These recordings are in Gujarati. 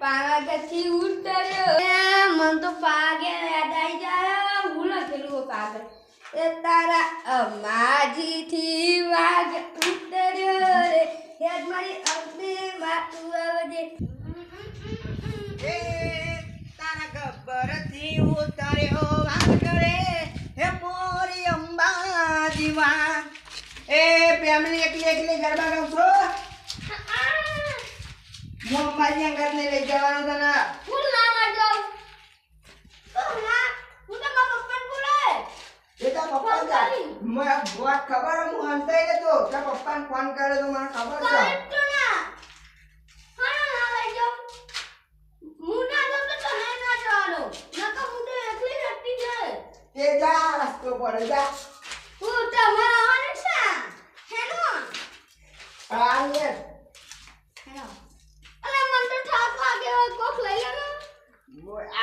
પાગથી ઉતર્યો મન તો પાગે યાદ આવી જાય હું લખેલું પાગ એ તારા અમાજીથી વાગ ઉતર્યો રે યાદ મારી અમને માતું આવજે એ તારા ગબ્બરથી ઉતર્યો વાગ કરે હે મોરી અંબાજી વાગ એ ફેમિલી એકલી ગરબા ગાઉં છો હું અંબાજી અંગત ને લઈ જવાનો તને હું લાવા જાઉં તો ના હું તો મારા પપ્પાને બોલાય એ તો પપ્પા મને વાત ખબર હું અંતાઈ તો કે પપ્પાને ફોન કર્યો તો મને ખબર છે તો ના હા ના લઈ જાઉં હું ના જાઉં તો તને ના જવાનો નકર હું તો એકલી રહેતી જાય તે જા રસ્તો પર જા હું તમારા આવવાનું છે હેનો આલે હેનો અલે મન તો ઠાક લાગે કોક લઈ લે ને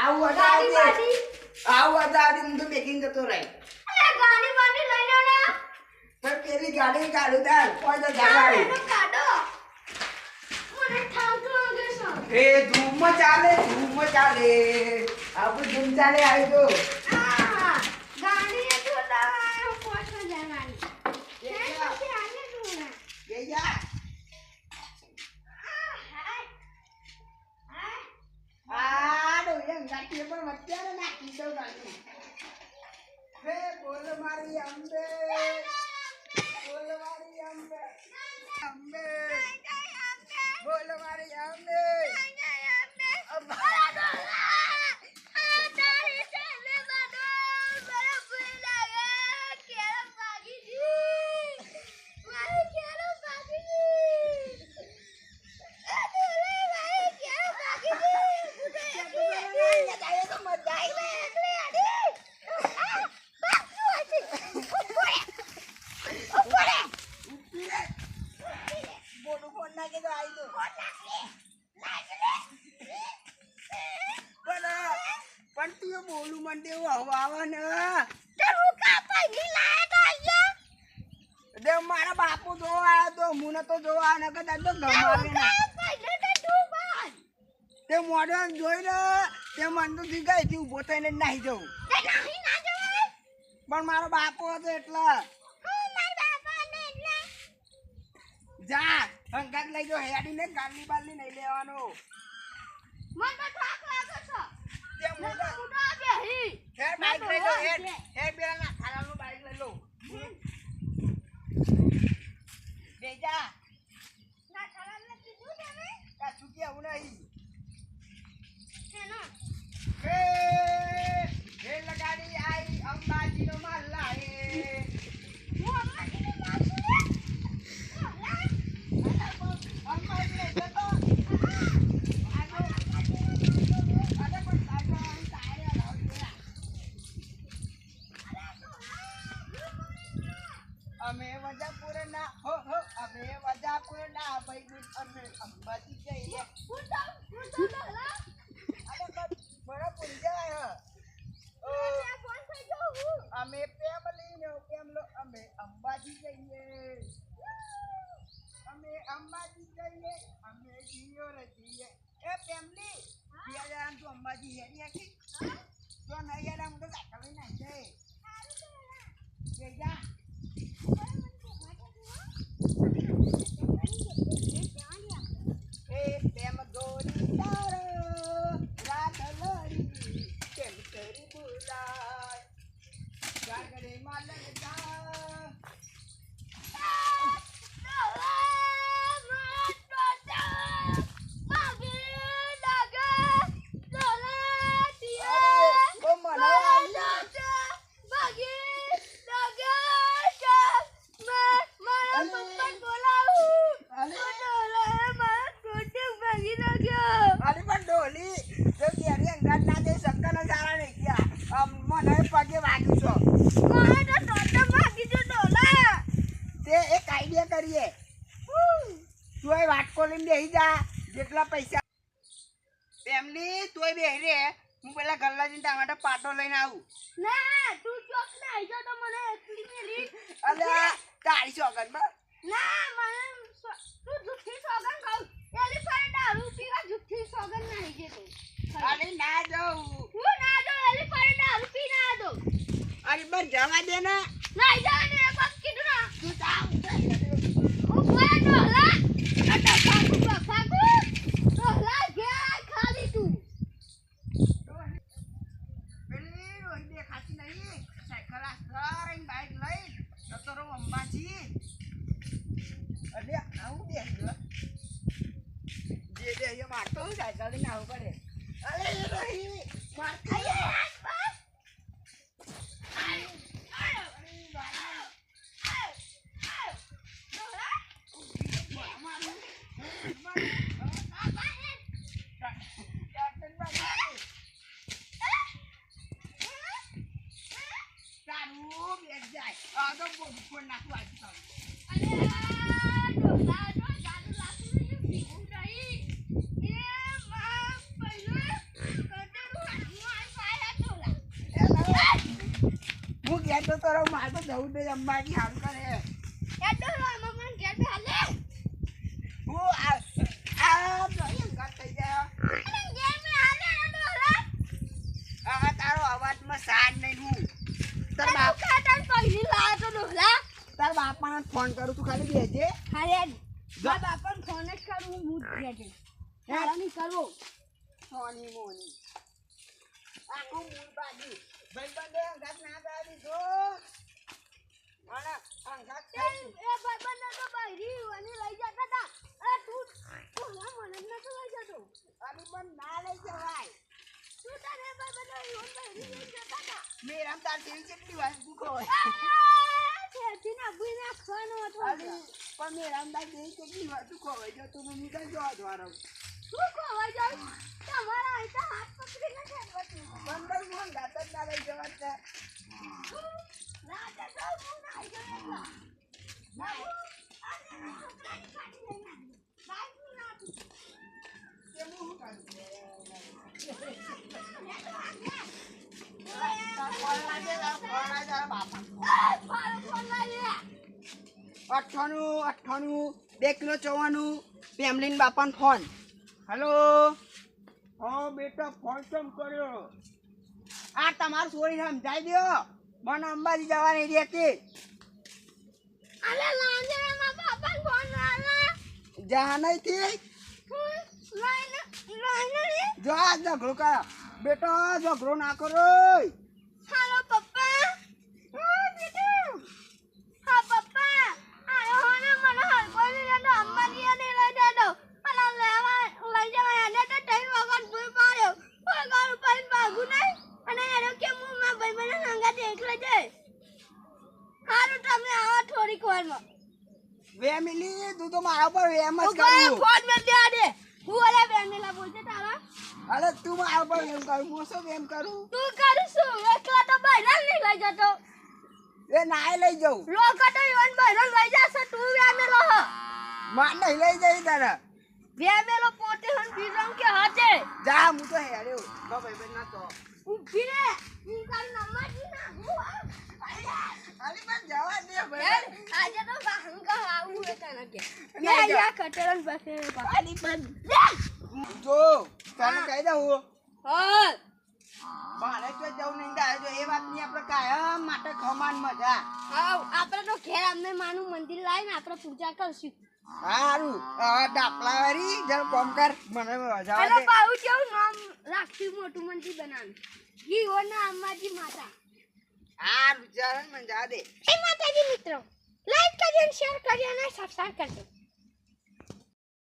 આવું ગાડી બાડી હું તો બેકિંગ કરતો રહી અલે ગાડી બાડી લઈ લે ને પણ પેલી ગાડી કાઢું તાર કોઈ તો ચાલ જગાડી એનો કાઢો મને ઠાક લાગે છે એ ધૂમ ચાલે આપણું ધૂમ ચાલે આવી તો આ ગાડી એ તો લાવ પોછો જવાની એ હે જા. પછી આને તું ના એ જા આ ડોયે ગાડી પણ વચ્ચે નાખી દઉં ગાડી હે બોલ મારી અંબે બોલ મારી અંબે અંબે બોલ મારી અંબે બોલું ફોન નાખી દો આવી દો પણ તું બોલું મને એવું હવા આવે ને દેવ મારા બાપુ જોવા આવ્યો તો હું નતો જોવા આવ્યો નકર તાર તો ગમાવે ને તે મોઢું જોઈ ને તે મન તો દી ગઈ થી ઊભો થઈને નાહી જવું પણ મારો બાપુ હતો એટલે જા અંગાત લઈ જો હેડી ને ગાલી બાલી નહીં લેવાનો તે મોઢા હેર બાઈક લઈ લો હેર બેલા ના ખાલાનું બાઈક લઈ લો બેજા કા ચૂકી આવું નહીં હે લગાડી આઈ અંબાજી નો માલ લાએ અંબાજી ને જતો અમે વજાપુર ના અમે વજાપુર ના ભાઈ અમે અંબાજી જઈએ બરાબર જાય અમે ફેમિલી ને કેમલો અમે અંબાજી જઈએ અમે જીઓ રે જઈએ એ ફેમિલી યાર તું અંબાજી હેડી આખી તો નહીં યાર હું તો સાકલ લઈને આવી જાય જા એ પ્રેમ ગોરી તારો રાત લડી કેમ કરી બોલાય ગાગડે માલન જા પગે વાગ્યું છો તે એક આઈડિયા કરીએ તું વાટકો લઈને બેસી જા જેટલા પૈસા ફેમિલી તોય બેસી રે હું પેલા ગલ્લા જઈને ટમાટર પાટો લઈને આવું ના તું ચોક ના આવી જાવ તો મને એકલી મેલી અલે તારી સોગન બસ ના મને તું દુખી સોગન કહું એ એલી પર દારૂ પીવા જુઠ્ઠી સોગન નહીં જે તું અરે ના જાઉં હું ના દો એલી પર દારૂ પી ના દો અરે બસ જવા દે ને નહીં જાને એક વાત કીધું ના તું જાવ ઉપર ડોલા અટા ફાકુ ડોલા ગયા ખાલી તું પેલી રોઈ દેખાતી નહીં સાયકલ આ કરીને બાઈક લઈ જતો રહો અંબાજી અરે આવું દે જે દે એ મારતો હું સાયકલ લઈને આવું પડે અરે રોઈ માર ખાઈ હું કહેતો તો રહું મારે તો જવું દે અંબાજી સારું કરે હું થઈ જાય આ તારો અવાજમાં સાર નહીં હું તાર બાપાને ફોન કરું તું ખાલી બેજે સોની મોની આખું મૂળ બાજુ ભાઈબંધે અંગાત ના ગાડી જો અને અંગાત અલી પણ ના લઈ જવાય મેરામ તાર જેવી કેટલી વાર ભૂખો હોય અલી પણ મેરામ તાર જેવી કેટલી વાર ભૂખો હોય જો તું મમ્મી કઈ જોવા દ્વારા બંદર મોહન ગાત જ ના લઈ જવા છે અઠ્ઠાણું 2 કિલો 54 પેમલીન બાપાનો ફોન હેલો હા બેટા ફોન કેમ કર્યો આ તમારું સોરી સમજાઈ દો મને અંબાજી જવાની રહેતી જા નહીં જો આ ઝઘડો કરો બેટો ઝઘડો ના કરો હાલો પપ્પા હા પપ્પા આયો હોને મને હલકોઈ લઈ જતો અંબાજી ને લઈ જતો અને લેવા લઈ જવા એને તો 3 વખત ભૂલ માર્યો કોઈ ગાળ ઉપર ભાગું નહીં અને એનો કે હું માં ભાઈ મને સંગાતે એકલા જાય હારું તમે આવો થોડીક વારમાં વેમિલી તું તો મારા પર વેમ જ ઉભા કરું ફોન મે દે દે હું ઓલા વેમિલા બોલતે તારા અરે તું મારા પર વેમ કરું હું શું વેમ કરું તું કરું શું એકલા તો બહાર નહીં લઈ જતો એ નાય લઈ જાઉં લોકો તો ઈવન બહાર લઈ જશે તું વેમેલો હ માં નહીં લઈ જઈ તારા વેમેલો પોતે હન બીરમ કે હાથે જા હું તો હેડ્યો બા ભાઈ ના તો ઉભી રે ઈ તારી નમાજી ના હું અલી પણ જવા દે યાર આજે તો હંકા આવું હે તને કે યા કટરન પાસે અલી પણ જો તને કહી દઉં હા મારે તો જવું નહીં થાય જો એ વાતની આપણે કાયમ માટે ખમાન મજા હા આપણે તો ઘેર અમને માનું મંદિર લાવીને આપણે પૂજા કરશું હારું ડાપલા વાળી જરા કોમ કર મને મજા અને આવે પાઉ કેવું નામ રાખશું મોટું મંદિર બનાવ્યું ઈ ઓના અંબાજી માતા હારું જરા મજા દે એ માતાજી મિત્રો લાઈક કરજો શેર કરજો અને સબસ્ક્રાઇબ કરજો